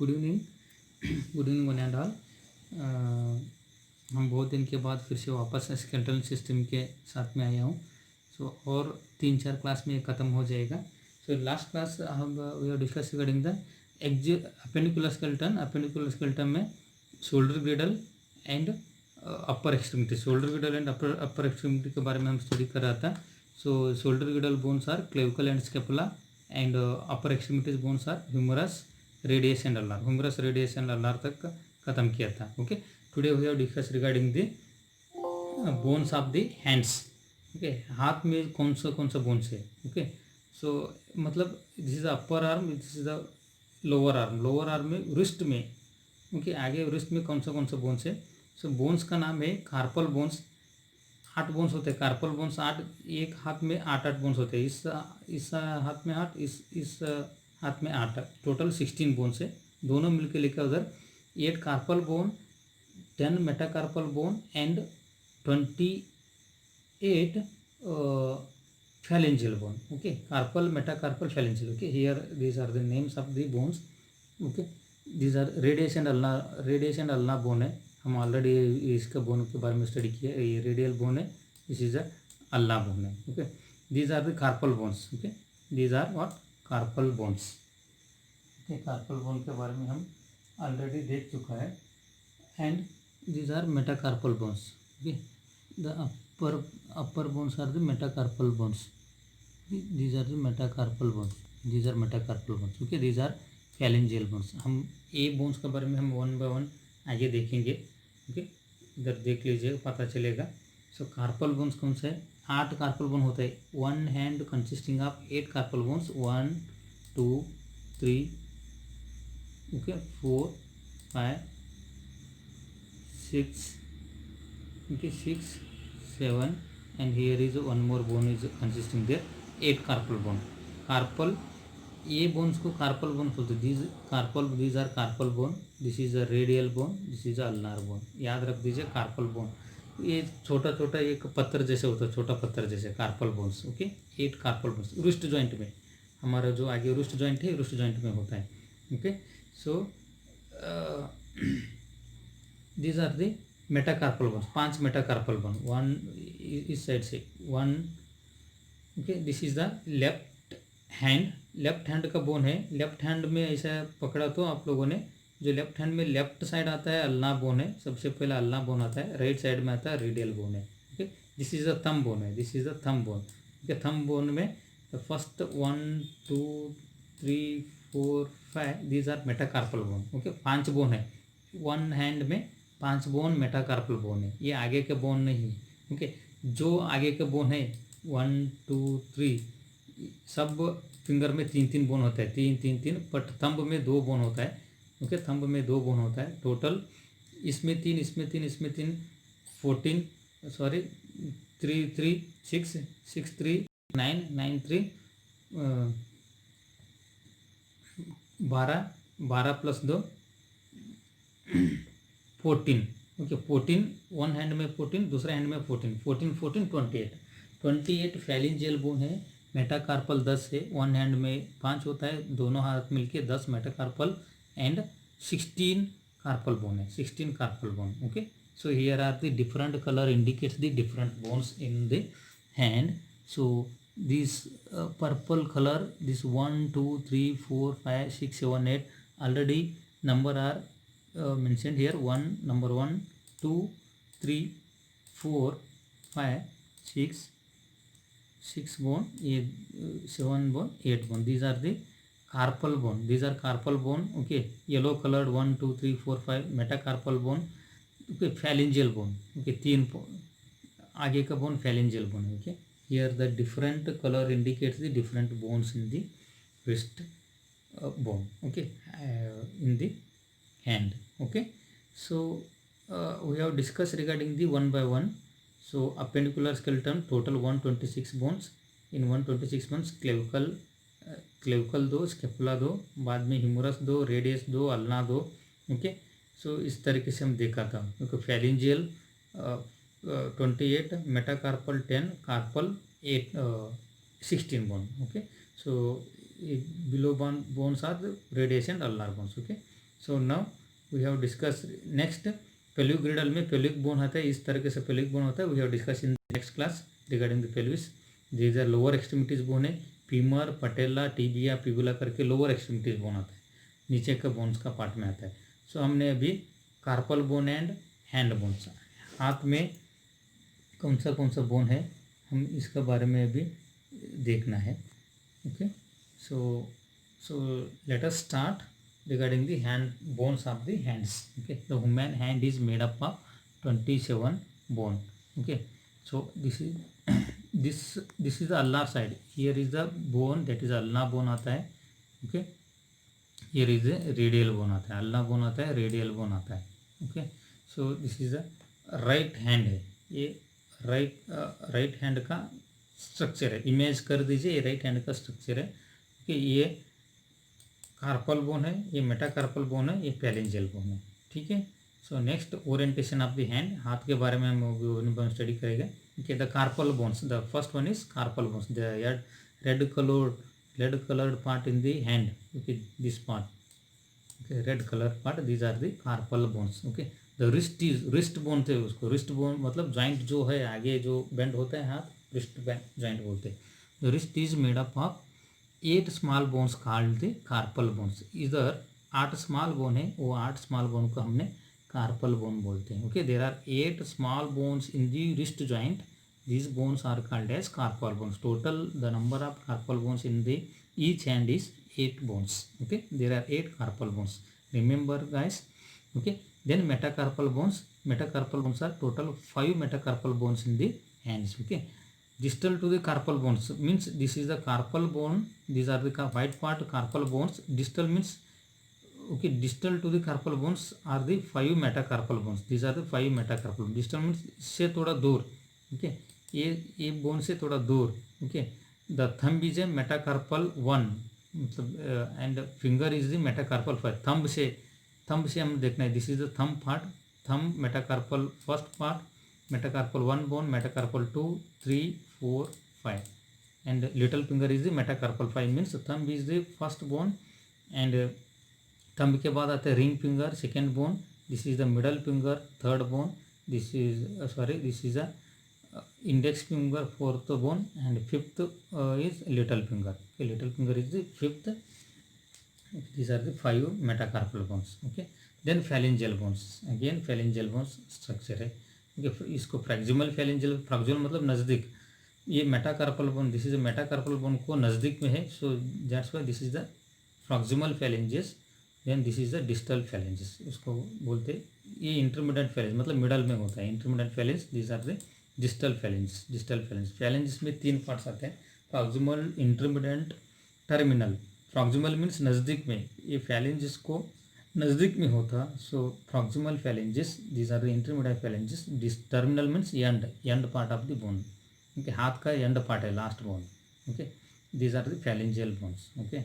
Good evening good evening one and all. हम बहुत दिन के बाद फिर से वापस स्केलेटल सिस्टम के साथ में आया हूँ। और 3-4 क्लास में ख़त्म हो जाएगा। लास्ट क्लास हम we have discuss regarding the appendicular skeleton में shoulder girdle and upper extremity. Shoulder girdle and upper extremity के बारे में हम स्टडी कर रहा था। Shoulder girdle bones are clavicle and scapula and upper extremities bones are humerus, radius and ulnar. Humerus, radius and ulnar तक खत्म किया था। Okay, today we have discuss regarding the bones of the hands. Okay, हाथ में कौन सा bones है। Okay, सो मतलब this is the upper arm, this is the lower arm. Lower arm में रिस्ट में, ओके, आगे रिस्ट में कौन सा बोन्स है। बोन्स का नाम है कार्पल बोन्स। 8 बोन्स होते हैं कार्पल बोन्स। 8, एक हाथ में 8 बोन्स होते हैं। इस हाथ में 8, इस हाथ में 8, टोटल 16 बोन्स है। दोनों मिलकर लिखा उधर 8 carpal bone, 10 metacarpal bone and 28 phalangeal bone. Okay, carpal, metacarpal, phalangeal. Okay, here these are the names of the bones. Okay, these are radius and ulna bone है। हम ऑलरेडी इसका बोन के बारे में स्टडी किया। ये रेडियल बोन है, this is a ulna bone है। Okay, these are the carpal bones. Okay, these are what carpal bones. Okay, carpal bone के बारे में हम ऑलरेडी देख चुका है। And these are metacarpal bones. Okay, the upper bones are the metacarpal bones. These are the metacarpal bones. These are metacarpal bones. Okay, these are phalangeal bones. हम ए bones के बारे में हम 1 by 1 आगे देखेंगे। ओके, इधर देख लीजिए, पता चलेगा। कार्पल बोन्स कौन सा है। 8 कार्पल बोन होता है। 1 hand consisting of 8 carpal bones. 1 2 3 okay 4 5 6 okay 6 7 and here is one more bone is consisting there, 8 carpal bone. Carpal, ये bones को carpal bone बोलते हैं। these are carpal bone, this is a radial bone, this is a ulnar bone. याद रख दीजिए carpal bone, ये छोटा छोटा एक पत्थर जैसे होता है, छोटा पत्थर जैसे carpal bones. Okay, 8 carpal bones wrist joint में, हमारा जो आगे wrist joint है, wrist joint में होता है। Okay, so these are the metacarpal bones. 5 metacarpal bone, 1 इस साइड से 1। Okay, this is the left hand. Left hand का बोन है। लेफ्ट हैंड में ऐसा पकड़ा तो आप लोगों ने, जो लेफ्ट हैंड में लेफ्ट साइड आता है अल्ना बोन है, सबसे पहले अल्ना बोन आता है। राइट साइड में आता है रेडियल बोन है। Okay, this is the thumb bone है, this is the thumb bone. Okay, thumb bone में first 1 2 3 4 5 these are metacarpal bone. Okay, 5 bone है। 1 हैंड में 5 बोन मेटाकार्पल बोन है। ये आगे के बोन नहीं है। ओके, जो आगे के बोन है 1 2 3 सब फिंगर में 3-3 बोन होता है। 3-3-3, बट थंब में 2 बोन होता है। ओके, थंब में 2 बोन होता है टोटल। इसमें 3, इसमें 3, इसमें 3, 14 sorry 3 3 6 6 3 9 9 3 12 plus 2 14। Okay, 14 one hand में 14, दूसरे हैंड में 14 14 14 28 फैलिंजियल बोन है। मेटाकार्पल 10 है। 1 हैंड में 5 होता है, दोनों हाथ मिलके 10 मेटाकार्पल एंड 16 कार्पल बोन है। 16 carpal bone. Okay, so here are the different colour indicates the different bones in the hand. So this purple colour, this 1 2 3 4 5 6 7 8 already number are mentioned here. Number 1 2 3 4 5 6 bone, 7 bone, 8 bone. These are the carpal bone. These are carpal bone. Okay, yellow colored 1 2 3 4 5 metacarpal bone. Okay, phalangeal bone. Okay, 3 आगे का bone phalangeal bone. Okay, here the different color indicates the different bones in the wrist bone. Okay, in the hand. Okay, so we have discussed regarding the 1 by 1. So appendicular skeleton total 126 bones. in 126 bones clavicle 2, scapula 2, बाद में humerus 2, radius 2, ulna 2। Okay, so इस तरीके से हम देखा था। क्योंकि phalangeal 28, metacarpal 10, carpal 8 16 bone. Okay, so below bones are the radius and ulnar bones. Okay, so now we have discuss next pelvic girdle में पेल्विक बोन आता है, इस तरीके से पेल्विक बोन होता है. We have discuss in next class regarding the pelvis. These are lower extremities bone है, femur, patella, tibia, fibula करके लोअर एक्सट्रीमिटीज बोन आता है, नीचे का बोन्स का पार्ट में आता है. सो हमने अभी carpal bone and hand bones, हाथ में कौन सा बोन है हम इसका बारे में अभी देखना है. Okay, so let us start regarding the hand bones of the hands. Okay, the human hand is made up of 27 bone. Okay, so this is the ulnar side. Here is the bone, that is ulnar bone आता है. Okay, here is the radial bone आता है, ulnar bone आता है, radial bone आता है. Okay, so this is the right hand है, ये right hand का स्ट्रक्चर है. इमेज कर दीजिए, ये राइट हैंड का स्ट्रक्चर है. ओके, ये कार्पल बोन है, ये मेटाकार्पल बोन है, ये पैलिंजियल बोन है. ठीक है. So next orientation of the hand, हाथ के बारे में हम स्टडी करेंगे. Okay, the carpal bones, the first one is carpal bones, the red coloured part in the hand. Okay, this part, okay, red colour part, these are the carpal bones. Okay, the wrist bone थे उसको, wrist bone मतलब joint जो है आगे जो bend होता है हाथ, रिस्ट जॉइंट बोलते हैं. The wrist is made up of 8 small bones called the carpal bones. इधर 8 स्मॉल बोन है, वो 8 स्मॉल बोन को हमने कार्पल बोन बोलते हैं. Okay, there are 8 small bones in the wrist joint, these bones are called as carpal bones. Total the number of carpal bones in the each hand is 8 bones. Okay, there are 8 carpal bones. Remember guys. Okay, then metacarpal bones are total 5 metacarpal bones in the hands. Okay, distal to the carpal bones means this is the carpal bone, these are the white part carpal bones. Distal means, okay, distal to the carpal bones are the 5 metacarpal bones, these are the 5 metacarpal bones. Distal means से थोड़ा दूर. Okay, ये bone से थोड़ा दूर. Okay, the thumb is a metacarpal 1 मतलब and finger is the metacarpal 5. Thumb से हम देखना है, this is the thumb part, thumb metacarpal first part, metacarpal 1 bone, metacarpal 2, 3, 4, 5, and little finger is the metacarpal 5. means thumb is the first bone, and thumb के बाद आता है ring finger, second bone. this is the middle finger, third bone. this is a index finger, fourth bone, and fifth is little finger. Okay, little finger is the fifth. These are the 5 metacarpal bones. Okay, then phalangeal bones, again phalangeal bones structure है. इसको फ्रैक्जिमल phalangeal, फ्रैक्जिमल मतलब नज़दीक. ये metacarpal bone, this is metacarpal bone को नज़दीक में है, so that's why this is the proximal phalanges. Then this is the distal phalanges, उसको बोलते हैं. ये इंटरमीडिएट फैलेंज मतलब मिडल में होता है, intermediate phalange. This are the distal phalange. Phalanges में 3 पार्ट्स आते हैं, proximal, intermediate, terminal. Proximal means नज़दीक में, ये फैलेंजेस को नज़दीक में होता. So proximal phalanges, these are the intermediate phalanges. This terminal means end part of the bone. Okay, हाथ का एंड पार्ट है, last bone. Okay, these are the phalangeal bones. Okay,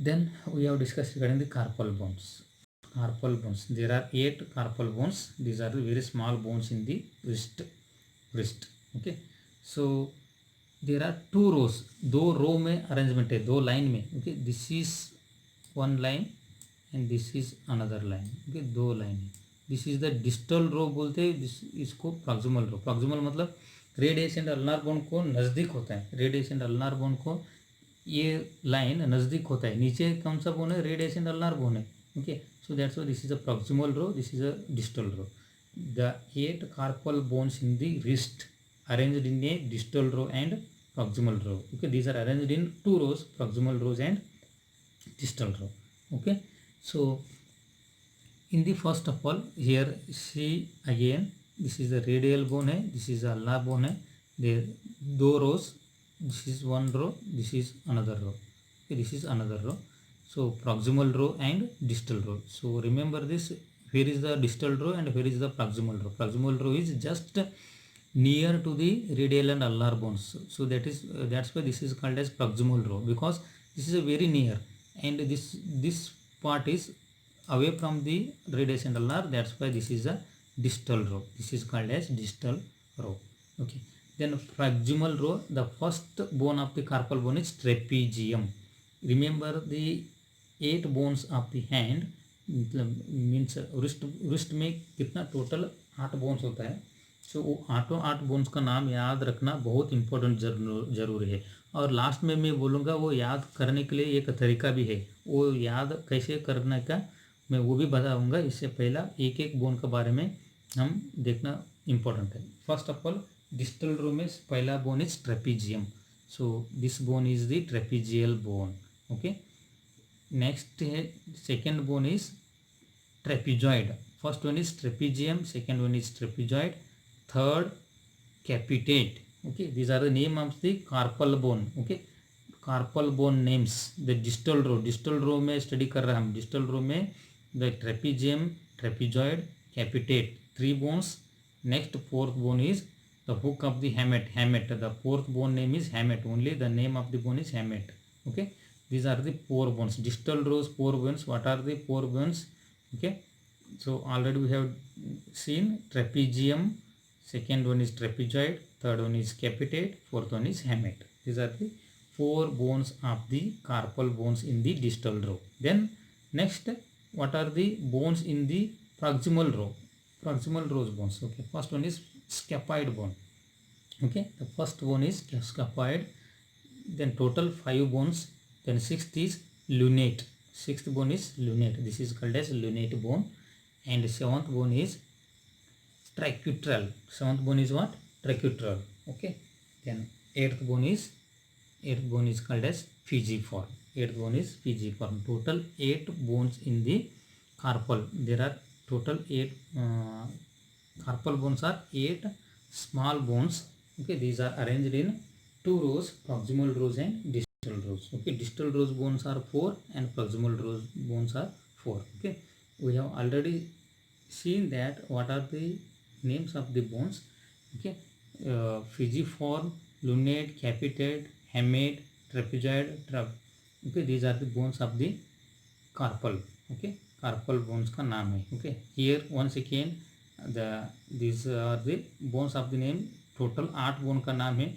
then we have discuss regarding the carpal bones. There are 8 carpal bones. These are the very small bones in the wrist. Okay, so there are 2 rows, 2 row में arrangement है, 2 line में. Okay, this is one line and this is another line. Okay, 2 line है. This is the distal row बोलते हैं, इसको proximal row. Proximal मतलब radius and ulnar bone को नज़दीक होता है, रेडियस एंड अल्नार बोन को ये लाइन नज़दीक होता है. नीचे कौन सा बोन है, रेडियस एंड अल्नार बोन है. Okay, so that's why this is a proximal row, this is a distal row. The 8 carpal bones in the wrist arranged in a distal row and proximal row. Okay, these are arranged in 2 rows, proximal rows and distal row. Okay, so in the first of all here see again, this is the radial bone है, this is the ulnar bone है. there 2 rows, this is 1 row, this is another row. Okay, this is another row. So proximal row and distal row. So remember this, where is the distal row and where is the proximal row. Proximal row is just near to the radial and ulnar bones, so that's why this is called as proximal row, because this is a very near, and this part is away from the radius and ulnar, that's why this is a distal row. This is called as distal row. Okay, then proximal row, the first bone of the carpal bone is trapezium. Remember the 8 bones of the hand, मतलब means wrist में कितना total 8 bones होता है। सो वो 8 bones का नाम याद रखना बहुत इंपॉर्टेंट जरूरी है। और लास्ट में मैं बोलूँगा वो याद करने के लिए एक तरीका भी है, वो याद कैसे करने का मैं वो भी बताऊँगा। इससे पहला एक एक बोन के बारे में हम देखना इम्पोर्टेंट है। First of all distal row में पहला bone is trapezium, so this bone is the trapezial bone. Okay, next है second bone is trapezoid. First one is trapezium, second one is trapezoid, third capitate. Okay, these are the name of the carpal bone. Okay, carpal bone names. The distal row में study कर रहे हैं हम। Distal row में the trapezium, ट्रेपीजॉइड, कैपिटेट, 3 bones. Next fourth bone is the hook of the hamate. The fourth bone name is hamate. Only the name of the bone is hamate. Okay, these are the 4 bones. Distal rows 4 bones. What are the 4 bones? Okay, so already we have seen trapezium, second one is trapezoid, third one is capitate, fourth one is hamate. These are the 4 bones of the carpal bones in the distal row. Then next, what are the bones in the proximal row? Proximal rows bones. Okay, first one is scaphoid bone. Okay, the first bone is scaphoid. Then total 5 bones. Then sixth is lunate. Sixth bone is lunate. This is called as lunate bone. And seventh bone is trachytral. Seventh bone is what? Trachytral. Okay, then eighth bone is called as pisiform. Eighth bone is pisiform. Total 8 bones in the carpal. There are total 8 carpal bones are 8 small bones. Okay, these are arranged in 2 rows, proximal rows and distal rows. Okay, distal rows bones are 4 and proximal rows bones are 4. Okay, we have already seen that what are the names of the bones. Okay, pisiform, lunate, capitate, hamate, trapezoid, okay, these are the bones of the carpal. Okay, carpal bones का नाम है. Okay, here once again these are the bones of the name. Total 8 bone का नाम है.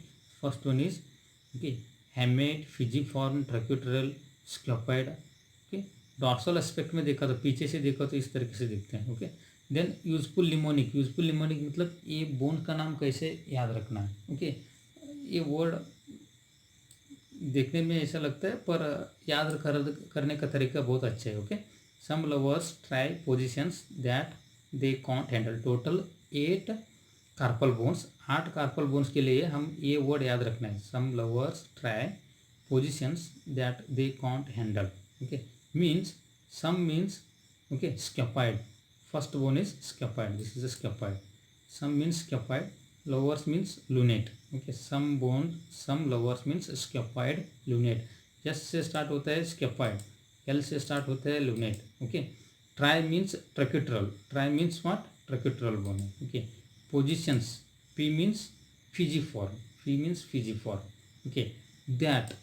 First one is okay hamate, pisiform, trachytral, scaphoid. Okay, dorsal aspect में देखा तो पीछे से देखा तो इस तरीके से दिखते हैं. Okay, then useful mnemonic. Useful mnemonic मतलब ये बोन का नाम कैसे याद रखना है. ओके, ये वर्ड देखने में ऐसा लगता है पर याद करने का तरीका बहुत अच्छा है. Okay, some lovers try positions that they can't handle. Total 8 carpal bones, 8 carpal bones के लिए हम ये वर्ड याद रखना है. Some lovers try positions that they can't handle. Okay, means some means okay scaphoid. First bone is scaphoid. This is a scaphoid. Some means scaphoid. Lowers means lunate. Okay, some bone, some lowers means scaphoid, lunate. S से start होता है scaphoid, L से start होता है lunate. Okay, tri means trachytral. Tri means what? Trachytral bone. Okay, positions. P means pisiform. P means pisiform. Okay, that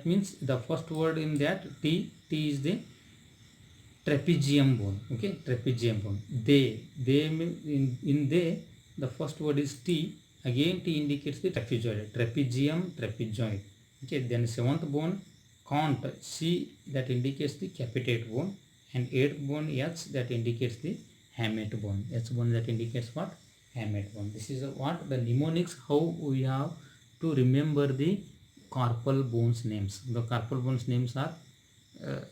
means the first word in that T is the trapezium bone. Okay, trapezium bone. They in they the first word is T. Again T indicates the trapezoid. Trapezium, trapezoid. Okay, then seventh bone cont, C, that indicates the capitate bone, and eighth bone H, that indicates the hamate bone. H bone that indicates what? Hamate bone. This is what the mnemonics, how we have to remember the carpal bones names. The carpal bones names are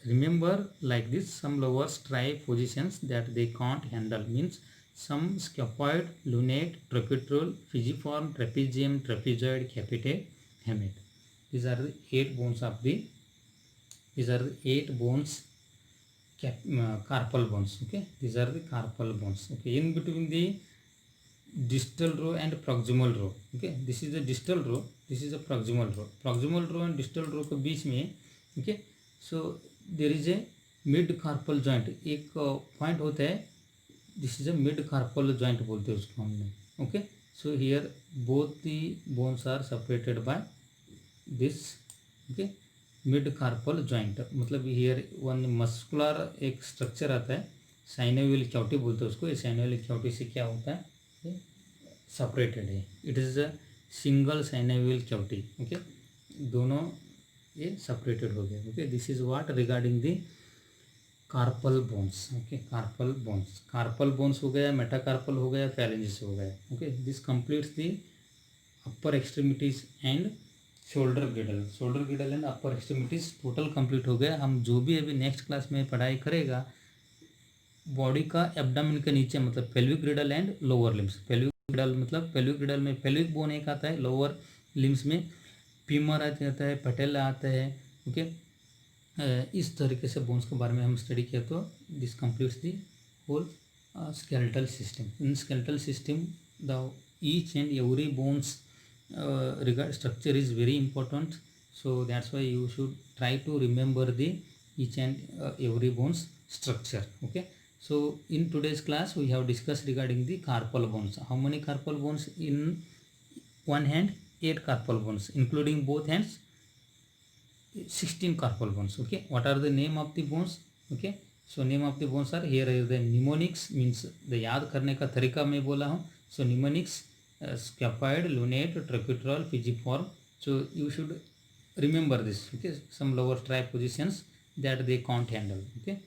remember like this. Some lowers try positions that they can't handle, means some scaphoid, lunate, trachytral, pisiform, trapezium, trapezoid, capitate, hamate. These are the 8 bones of the carpal bones. Okay, these are the carpal bones. Okay, in between the distal row and proximal row. Okay, this is the distal row, this is a proximal row. Proximal row and distal row के बीच में okay, so there is a mid carpal joint. एक point होता है, this is a mid carpal joint बोलते हैं उसको हमने. Okay, so here both the bones are separated by this okay mid carpal joint. मतलब here one muscular एक structure आता है, साइनोवियल क्याविटी बोलते हैं उसको. ये साइनोवियल क्याविटी से क्या होता है, सेपरेटेड है. It is a single synovial cavity. Okay, दोनों ये सेपरेटेड हो गया। Okay, this is what regarding the carpal bones. Okay, carpal bones हो गया, मेटाकार्पल हो गया, फैलेंजेस हो गया। Okay, this completes the upper extremities and shoulder girdle and upper extremities total complete हो गया। हम जो भी अभी नेक्स्ट क्लास में पढ़ाई करेगा बॉडी का एब्डामिन के नीचे, मतलब pelvic ग्रिडल and lower limbs. Pelvic ग्रिडल मतलब पेल्विक ग्रिडल में पेल्विक बोन एक आता है, लोअर लिम्स में फीमर आता है, पटेला आता है। ओके, इस तरीके से बोन्स के बारे में हम स्टडी किया। तो this completes the whole skeletal system. In skeletal system, the each and every bones regard structure is very important. So that's why you should try to remember the each and every bones structure. Okay. So in today's class we have discussed regarding the carpal bones. How many carpal bones in one hand? 8 carpal bones, including both hands. 16 carpal bones. Okay, what are the name of the bones? Okay, so name of the bones are here is the mnemonics, means the याद करने का तरीका मैं बोला हूँ. So mnemonics, scaphoid, lunate, tracheotoral, pisiform. So you should remember this. Okay, some lower stripe positions that they can't handle. Okay,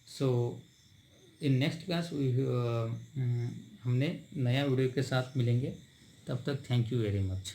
so in next class we हमने नया video के साथ मिलेंगे. तब तक थैंक यू वेरी मच.